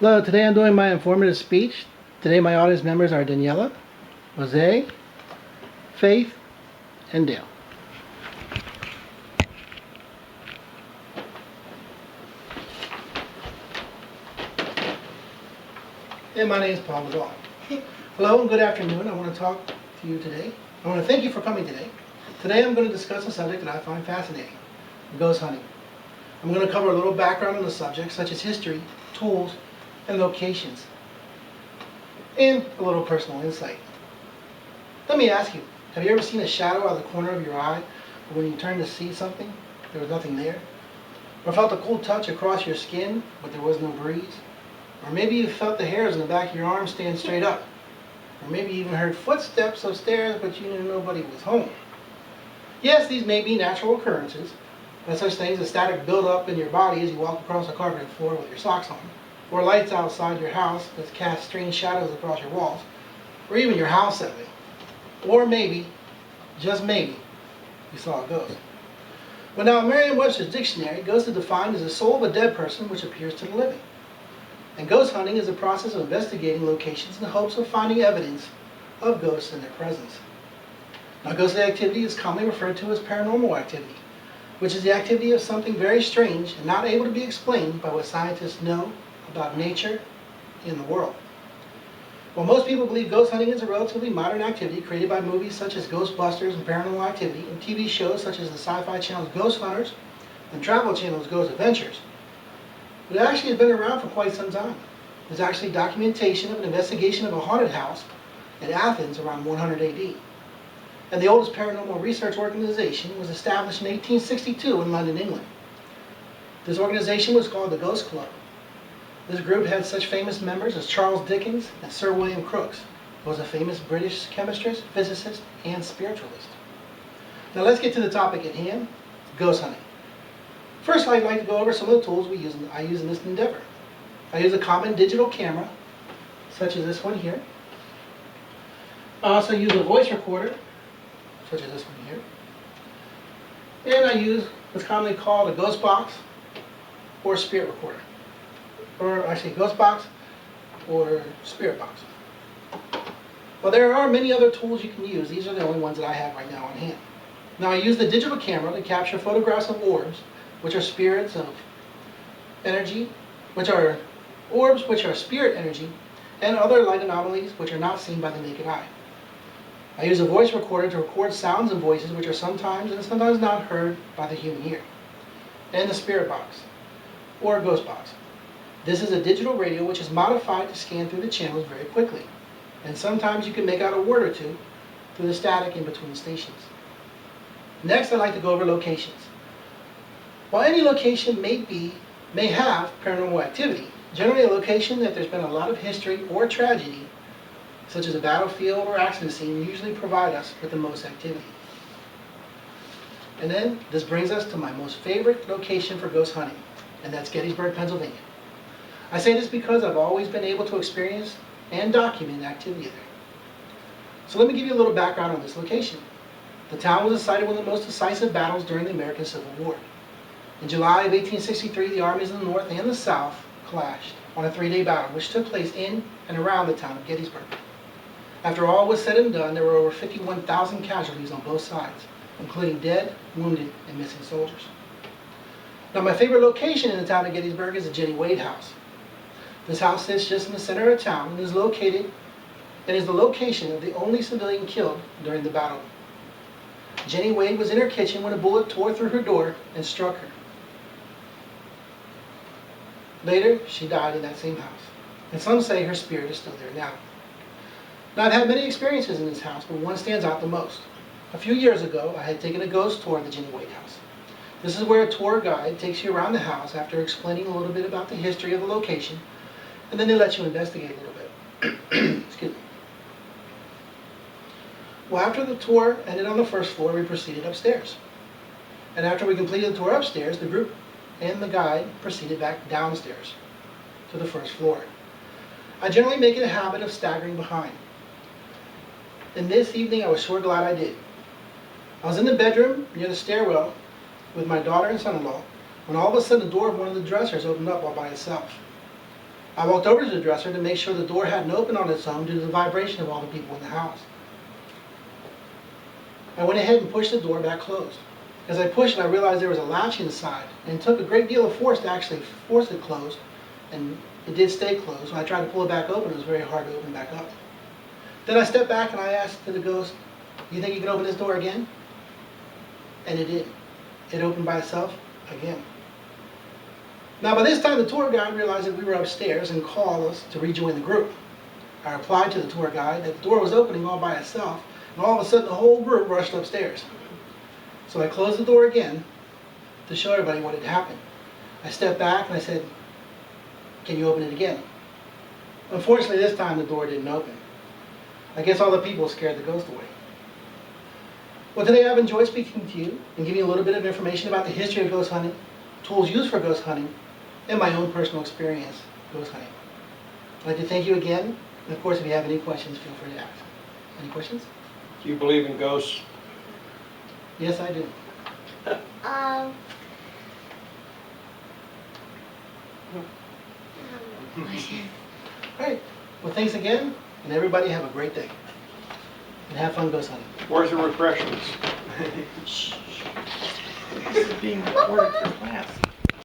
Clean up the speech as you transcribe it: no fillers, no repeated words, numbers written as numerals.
Hello, today I'm doing my informative speech. Today my audience members are Daniela, Jose, Faith, and Dale. And my name is Paul Ladon. Hello and good afternoon. I want to talk to you today. I want to thank you for coming today. Today I'm going to discuss a subject that I find fascinating, ghost hunting. I'm going to cover a little background on the subject, such as history, tools, and locations, and a little personal insight. Let me ask you, have you ever seen a shadow out of the corner of your eye, or when you turned to see something, there was nothing there? Or felt a cool touch across your skin, but there was no breeze? Or maybe you felt the hairs on the back of your arm stand straight up? Or maybe you even heard footsteps upstairs, but you knew nobody was home? Yes, these may be natural occurrences, but such things as static buildup in your body as you walk across a carpeted floor with your socks on, or lights outside your house that cast strange shadows across your walls, or even your house settling. Or maybe, just maybe, you saw a ghost. But now in Merriam-Webster's dictionary, ghost is defined as the soul of a dead person which appears to the living. And ghost hunting is the process of investigating locations in the hopes of finding evidence of ghosts and their presence. Now, ghostly activity is commonly referred to as paranormal activity, which is the activity of something very strange and not able to be explained by what scientists know about nature in the world. While most people believe ghost hunting is a relatively modern activity created by movies such as Ghostbusters and Paranormal Activity, and TV shows such as the Sci-Fi Channel's Ghost Hunters and Travel Channel's Ghost Adventures, it actually has been around for quite some time. There's actually documentation of an investigation of a haunted house in Athens around 100 AD. And the oldest paranormal research organization was established in 1862 in London, England. This organization was called the Ghost Club. This group had such famous members as Charles Dickens and Sir William Crookes, who was a famous British chemist, physicist, and spiritualist. Now let's get to the topic at hand, ghost hunting. First, I'd like to go over some of the tools I use in this endeavor. I use a common digital camera, such as this one here. I also use a voice recorder, such as this one here. And I use what's commonly called a ghost box or spirit recorder. Or actually ghost box or spirit box. Well, there are many other tools you can use. These are the only ones that I have right now on hand. Now, I use the digital camera to capture photographs of orbs, which are spirits of energy, which are orbs which are spirit energy, and other light anomalies which are not seen by the naked eye. I use a voice recorder to record sounds and voices which are sometimes and sometimes not heard by the human ear. And the spirit box, or ghost box. This is a digital radio which is modified to scan through the channels very quickly. And sometimes you can make out a word or two through the static in between stations. Next, I'd like to go over locations. While any location may have paranormal activity, generally a location that there's been a lot of history or tragedy, such as a battlefield or accident scene, usually provide us with the most activity. And then, this brings us to my most favorite location for ghost hunting, and that's Gettysburg, Pennsylvania. I say this because I've always been able to experience and document activity there. So let me give you a little background on this location. The town was the site of one of the most decisive battles during the American Civil War. In July of 1863, the armies of the North and the South clashed on a 3-day battle, which took place in and around the town of Gettysburg. After all was said and done, there were over 51,000 casualties on both sides, including dead, wounded, and missing soldiers. Now, my favorite location in the town of Gettysburg is the Jenny Wade House. This house sits just in the center of town and is the location of the only civilian killed during the battle. Jenny Wade was in her kitchen when a bullet tore through her door and struck her. Later, she died in that same house. And some say her spirit is still there now. Now, I've had many experiences in this house, but one stands out the most. A few years ago, I had taken a ghost tour of the Jenny Wade House. This is where a tour guide takes you around the house after explaining a little bit about the history of the location, and then they let you investigate a little bit. Excuse me. Well, after the tour ended on the first floor, we proceeded upstairs. And after we completed the tour upstairs, the group and the guide proceeded back downstairs to the first floor. I generally make it a habit of staggering behind. And this evening I was sure glad I did. I was in the bedroom near the stairwell with my daughter and son-in-law when all of a sudden the door of one of the dressers opened up all by itself. I walked over to the dresser to make sure the door hadn't opened on its own due to the vibration of all the people in the house. I went ahead and pushed the door back closed. As I pushed it, I realized there was a latch inside, and it took a great deal of force to actually force it closed, and it did stay closed. When I tried to pull it back open, it was very hard to open back up. Then I stepped back and I asked the ghost, "You think you can open this door again?" And it did. It opened by itself again. Now by this time the tour guide realized that we were upstairs and called us to rejoin the group. I replied to the tour guide that the door was opening all by itself, and all of a sudden the whole group rushed upstairs. So I closed the door again to show everybody what had happened. I stepped back and I said, "Can you open it again?" Unfortunately this time the door didn't open. I guess all the people scared the ghost away. Well, today I've enjoyed speaking to you and giving you a little bit of information about the history of ghost hunting, tools used for ghost hunting, and my own personal experience ghost hunting. I'd like to thank you again, and of course if you have any questions, feel free to ask. Any questions? Do you believe in ghosts? Yes, I do. All right. Well, thanks again, and everybody have a great day. And have fun ghost hunting. Where's the refreshments? This is being recorded for class.